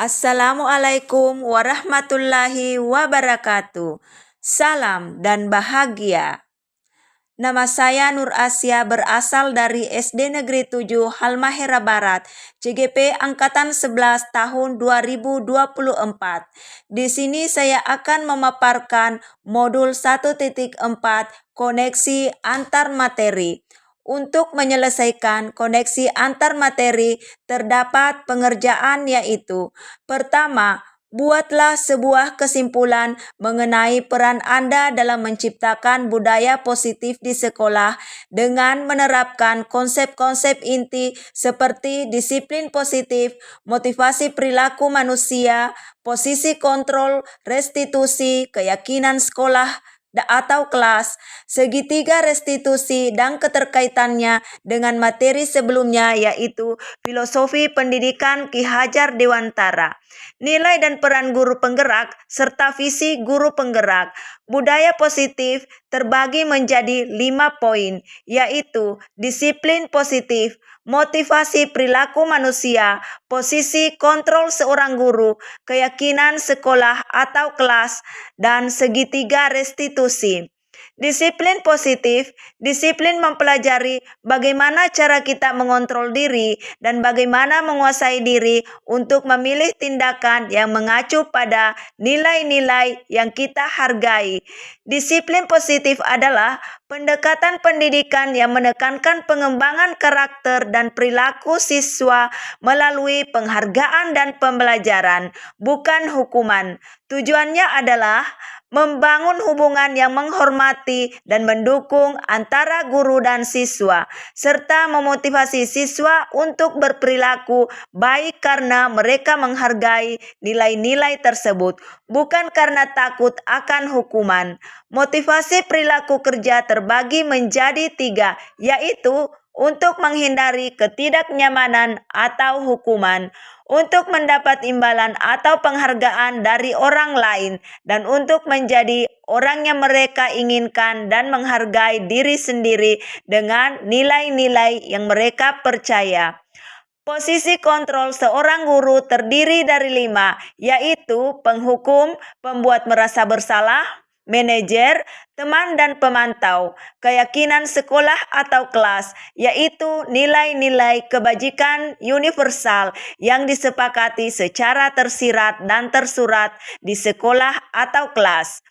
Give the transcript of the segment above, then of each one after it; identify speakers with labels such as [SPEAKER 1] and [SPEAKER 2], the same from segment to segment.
[SPEAKER 1] Assalamualaikum warahmatullahi wabarakatuh. Salam dan bahagia. Nama saya Nur Asia, berasal dari SD Negeri 7 Halmahera Barat, CGP Angkatan 11 tahun 2024. Di sini saya akan memaparkan modul 1.4 koneksi antar materi. Untuk menyelesaikan koneksi antar materi, terdapat pengerjaan yaitu: pertama, buatlah sebuah kesimpulan mengenai peran Anda dalam menciptakan budaya positif di sekolah dengan menerapkan konsep-konsep inti seperti disiplin positif, motivasi perilaku manusia, posisi kontrol, restitusi, keyakinan sekolah atau kelas, segitiga restitusi, dan keterkaitannya dengan materi sebelumnya yaitu filosofi pendidikan Ki Hajar Dewantara, nilai dan peran guru penggerak, serta visi guru penggerak. Budaya positif terbagi menjadi 5 poin, yaitu disiplin positif, motivasi perilaku manusia, posisi kontrol seorang guru, keyakinan sekolah atau kelas, dan segitiga restitusi. Disiplin positif, disiplin mempelajari bagaimana cara kita mengontrol diri dan bagaimana menguasai diri untuk memilih tindakan yang mengacu pada nilai-nilai yang kita hargai. Disiplin positif adalah pendekatan pendidikan yang menekankan pengembangan karakter dan perilaku siswa melalui penghargaan dan pembelajaran, bukan hukuman. Tujuannya adalah membangun hubungan yang menghormati dan mendukung antara guru dan siswa, serta memotivasi siswa untuk berperilaku baik karena mereka menghargai nilai-nilai tersebut, bukan karena takut akan hukuman. Motivasi perilaku kerja terbagi menjadi 3, yaitu untuk menghindari ketidaknyamanan atau hukuman, untuk mendapat imbalan atau penghargaan dari orang lain, dan untuk menjadi orang yang mereka inginkan dan menghargai diri sendiri dengan nilai-nilai yang mereka percaya. Posisi kontrol seorang guru terdiri dari 5, yaitu penghukum, pembuat merasa bersalah, manajer, teman dan pemantau. Keyakinan sekolah atau kelas, yaitu nilai-nilai kebajikan universal yang disepakati secara tersirat dan tersurat di sekolah atau kelas.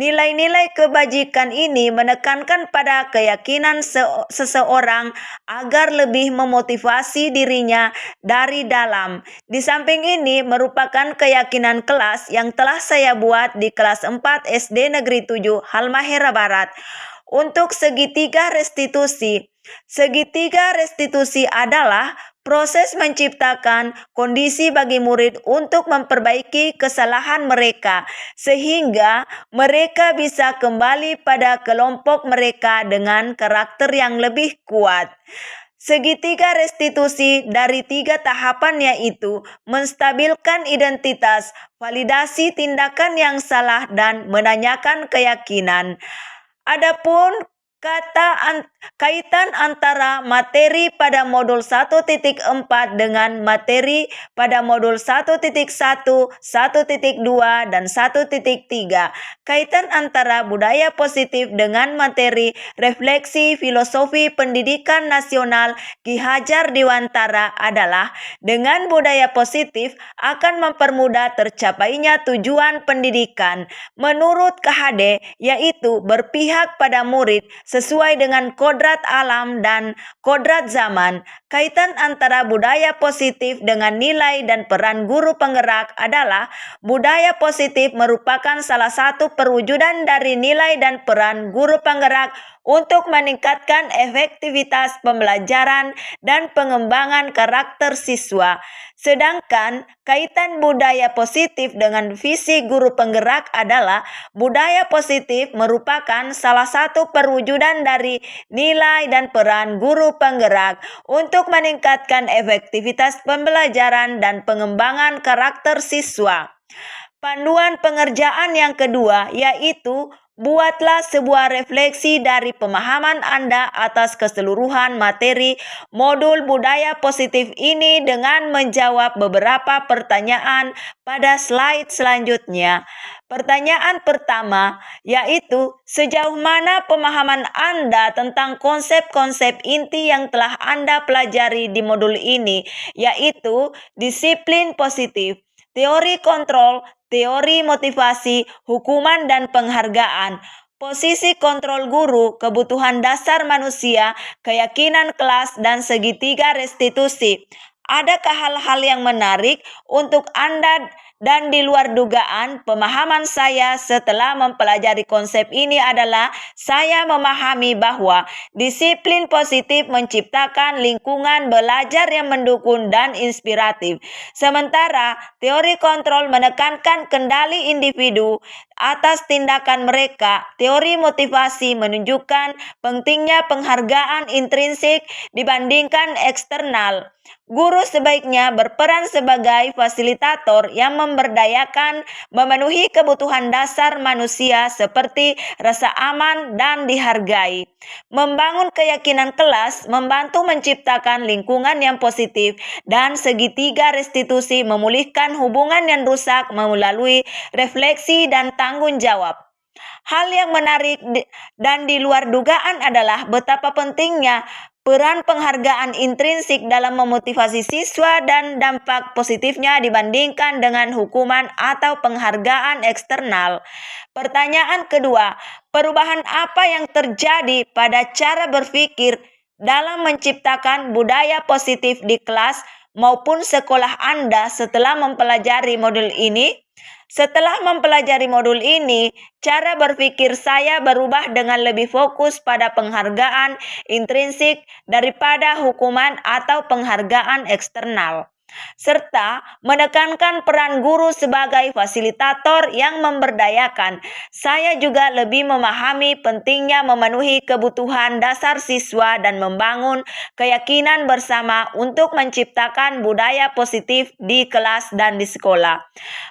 [SPEAKER 1] Nilai-nilai kebajikan ini menekankan pada keyakinan seseorang agar lebih memotivasi dirinya dari dalam. Di samping ini merupakan keyakinan kelas yang telah saya buat di kelas 4 SD Negeri 7 Halmahera Barat. Untuk segitiga restitusi. Segitiga restitusi adalah proses menciptakan kondisi bagi murid untuk memperbaiki kesalahan mereka, sehingga mereka bisa kembali pada kelompok mereka dengan karakter yang lebih kuat. Segitiga restitusi dari 3 tahapan yaitu menstabilkan identitas, validasi tindakan yang salah, dan menanyakan keyakinan. Adapun kaitan antara materi pada modul 1.4 dengan materi pada modul 1.1, 1.2, dan 1.3. Kaitan antara budaya positif dengan materi refleksi filosofi pendidikan nasional Ki Hajar Dewantara adalah dengan budaya positif akan mempermudah tercapainya tujuan pendidikan. Menurut KHD, yaitu berpihak pada murid sesuai dengan kodrat alam dan kodrat zaman. Kaitan antara budaya positif dengan nilai dan peran guru penggerak adalah budaya positif merupakan salah satu perwujudan dari nilai dan peran guru penggerak untuk meningkatkan efektivitas pembelajaran dan pengembangan karakter siswa. Sedangkan kaitan budaya positif dengan visi guru penggerak adalah budaya positif merupakan salah satu perwujudan dari nilai dan peran guru penggerak untuk meningkatkan efektivitas pembelajaran dan pengembangan karakter siswa. Panduan pengerjaan yang kedua yaitu Buatlah sebuah refleksi dari pemahaman Anda atas keseluruhan materi modul budaya positif ini dengan menjawab beberapa pertanyaan pada slide selanjutnya. Pertanyaan pertama yaitu sejauh mana pemahaman Anda tentang konsep-konsep inti yang telah Anda pelajari di modul ini, yaitu disiplin positif, teori kontrol, teori motivasi, hukuman dan penghargaan, posisi kontrol guru, kebutuhan dasar manusia, keyakinan kelas, dan segitiga restitusi. Adakah hal-hal yang menarik untuk Anda dan di luar dugaan? Pemahaman saya setelah mempelajari konsep ini adalah saya memahami bahwa disiplin positif menciptakan lingkungan belajar yang mendukung dan inspiratif. Sementara teori kontrol menekankan kendali individu atas tindakan mereka. Teori motivasi menunjukkan pentingnya penghargaan intrinsik dibandingkan eksternal. Guru sebaiknya berperan sebagai fasilitator yang memberdayakan memenuhi kebutuhan dasar manusia seperti rasa aman dan dihargai. Membangun keyakinan kelas membantu menciptakan lingkungan yang positif dan segitiga restitusi memulihkan hubungan yang rusak melalui refleksi dan tanggung jawab. Hal yang menarik dan di luar dugaan adalah betapa pentingnya peran penghargaan intrinsik dalam memotivasi siswa dan dampak positifnya dibandingkan dengan hukuman atau penghargaan eksternal. Pertanyaan kedua, perubahan apa yang terjadi pada cara berpikir dalam menciptakan budaya positif di kelas maupun sekolah Anda setelah mempelajari modul ini? Setelah mempelajari modul ini, cara berpikir saya berubah dengan lebih fokus pada penghargaan intrinsik daripada hukuman atau penghargaan eksternal, serta menekankan peran guru sebagai fasilitator yang memberdayakan. Saya juga lebih memahami pentingnya memenuhi kebutuhan dasar siswa dan membangun keyakinan bersama untuk menciptakan budaya positif di kelas dan di sekolah.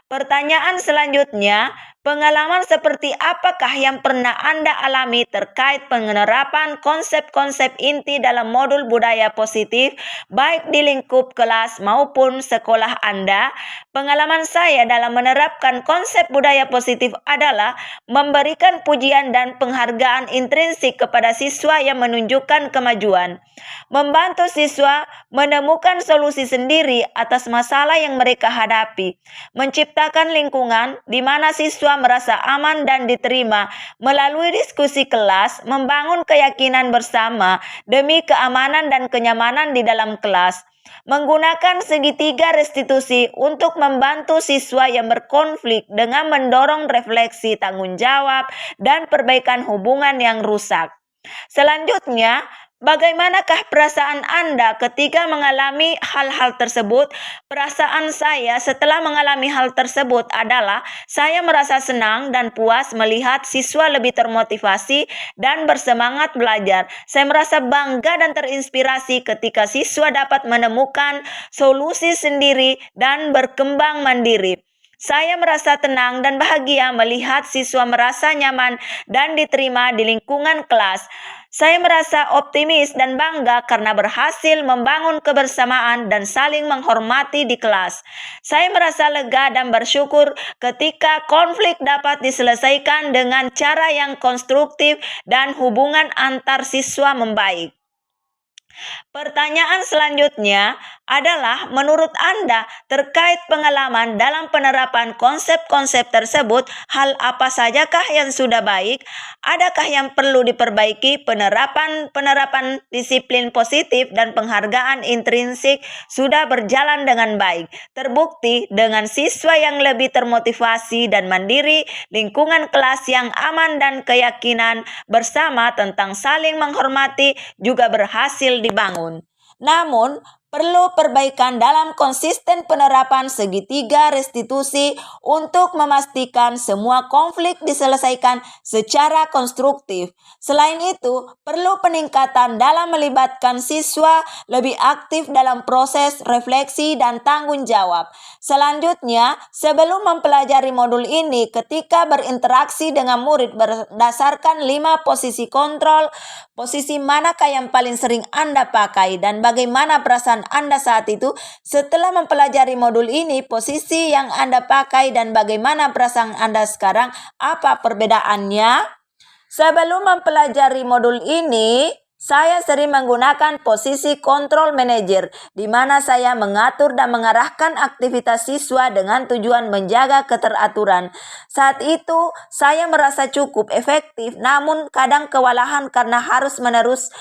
[SPEAKER 1] Pertanyaan selanjutnya, pengalaman seperti apakah yang pernah Anda alami terkait penerapan konsep-konsep inti dalam modul budaya positif, baik di lingkup kelas maupun sekolah Anda? Pengalaman saya dalam menerapkan konsep budaya positif adalah memberikan pujian dan penghargaan intrinsik kepada siswa yang menunjukkan kemajuan, membantu siswa menemukan solusi sendiri atas masalah yang mereka hadapi, menciptakan lingkungan di mana siswa merasa aman dan diterima melalui diskusi kelas, membangun keyakinan bersama demi keamanan dan kenyamanan di dalam kelas, menggunakan segitiga restitusi untuk membantu siswa yang berkonflik dengan mendorong refleksi tanggung jawab dan perbaikan hubungan yang rusak. Selanjutnya, bagaimanakah perasaan Anda ketika mengalami hal-hal tersebut? Perasaan saya setelah mengalami hal tersebut adalah saya merasa senang dan puas melihat siswa lebih termotivasi dan bersemangat belajar. Saya merasa bangga dan terinspirasi ketika siswa dapat menemukan solusi sendiri dan berkembang mandiri. Saya merasa tenang dan bahagia melihat siswa merasa nyaman dan diterima di lingkungan kelas. Saya merasa optimis dan bangga karena berhasil membangun kebersamaan dan saling menghormati di kelas. Saya merasa lega dan bersyukur ketika konflik dapat diselesaikan dengan cara yang konstruktif dan hubungan antar siswa membaik. Pertanyaan selanjutnya adalah menurut Anda terkait pengalaman dalam penerapan konsep-konsep tersebut, hal apa sajakah yang sudah baik? Adakah yang perlu diperbaiki? Penerapan disiplin positif dan penghargaan intrinsik sudah berjalan dengan baik. Terbukti dengan siswa yang lebih termotivasi dan mandiri, lingkungan kelas yang aman dan keyakinan bersama tentang saling menghormati juga berhasil dibangun. Namun, Perlu perbaikan dalam konsisten penerapan segitiga restitusi untuk memastikan semua konflik diselesaikan secara konstruktif. Selain itu, perlu peningkatan dalam melibatkan siswa lebih aktif dalam proses refleksi dan tanggung jawab. Selanjutnya, sebelum mempelajari modul ini, ketika berinteraksi dengan murid berdasarkan 5 posisi kontrol, posisi manakah yang paling sering Anda pakai dan bagaimana perasaan Anda saat itu? Setelah mempelajari modul ini, posisi yang Anda pakai dan bagaimana perasaan Anda sekarang, apa perbedaannya? Sebelum mempelajari modul ini, saya sering menggunakan posisi kontrol manager, di mana saya mengatur dan mengarahkan aktivitas siswa dengan tujuan menjaga keteraturan. Saat itu, saya merasa cukup efektif, namun kadang kewalahan karena harus-menerus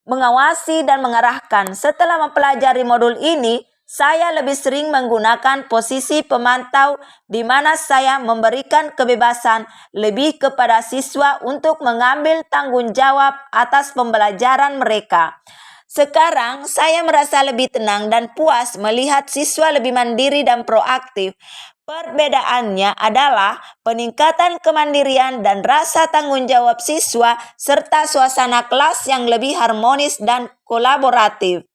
[SPEAKER 1] mengawasi dan mengarahkan. Setelah mempelajari modul ini, saya lebih sering menggunakan posisi pemantau di mana saya memberikan kebebasan lebih kepada siswa untuk mengambil tanggung jawab atas pembelajaran mereka. Sekarang saya merasa lebih tenang dan puas melihat siswa lebih mandiri dan proaktif. Perbedaannya adalah peningkatan kemandirian dan rasa tanggung jawab siswa serta suasana kelas yang lebih harmonis dan kolaboratif.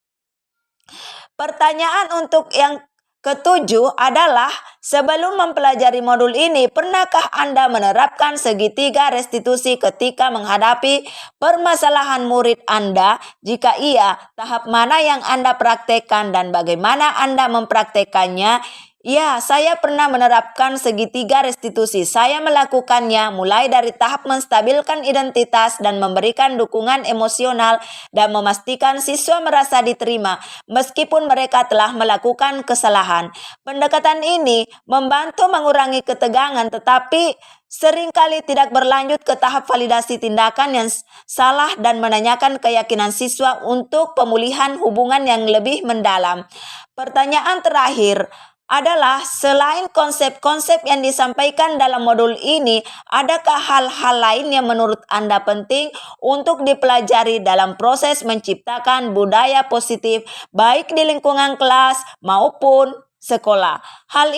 [SPEAKER 1] Pertanyaan untuk yang ketujuh adalah, sebelum mempelajari modul ini, pernahkah Anda menerapkan segitiga restitusi ketika menghadapi permasalahan murid Anda? Jika iya, tahap mana yang Anda praktekkan dan bagaimana Anda mempraktekannya? Ya, saya pernah menerapkan segitiga restitusi. Saya melakukannya mulai dari tahap menstabilkan identitas dan memberikan dukungan emosional dan memastikan siswa merasa diterima meskipun mereka telah melakukan kesalahan. Pendekatan ini membantu mengurangi ketegangan tetapi seringkali tidak berlanjut ke tahap validasi tindakan yang salah dan menanyakan keyakinan siswa untuk pemulihan hubungan yang lebih mendalam. Pertanyaan terakhir adalah, selain konsep-konsep yang disampaikan dalam modul ini, adakah hal-hal lain yang menurut Anda penting untuk dipelajari dalam proses menciptakan budaya positif baik di lingkungan kelas maupun sekolah? Hal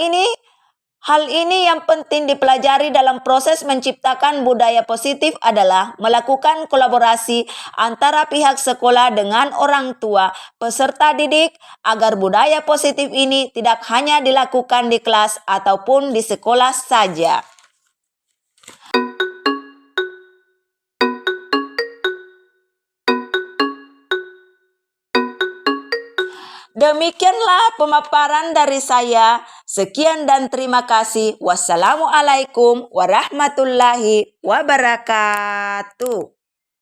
[SPEAKER 1] ini yang penting dipelajari dalam proses menciptakan budaya positif adalah melakukan kolaborasi antara pihak sekolah dengan orang tua, peserta didik, agar budaya positif ini tidak hanya dilakukan di kelas ataupun di sekolah saja. Demikianlah pemaparan dari saya. Sekian dan terima kasih. Wassalamualaikum warahmatullahi wabarakatuh.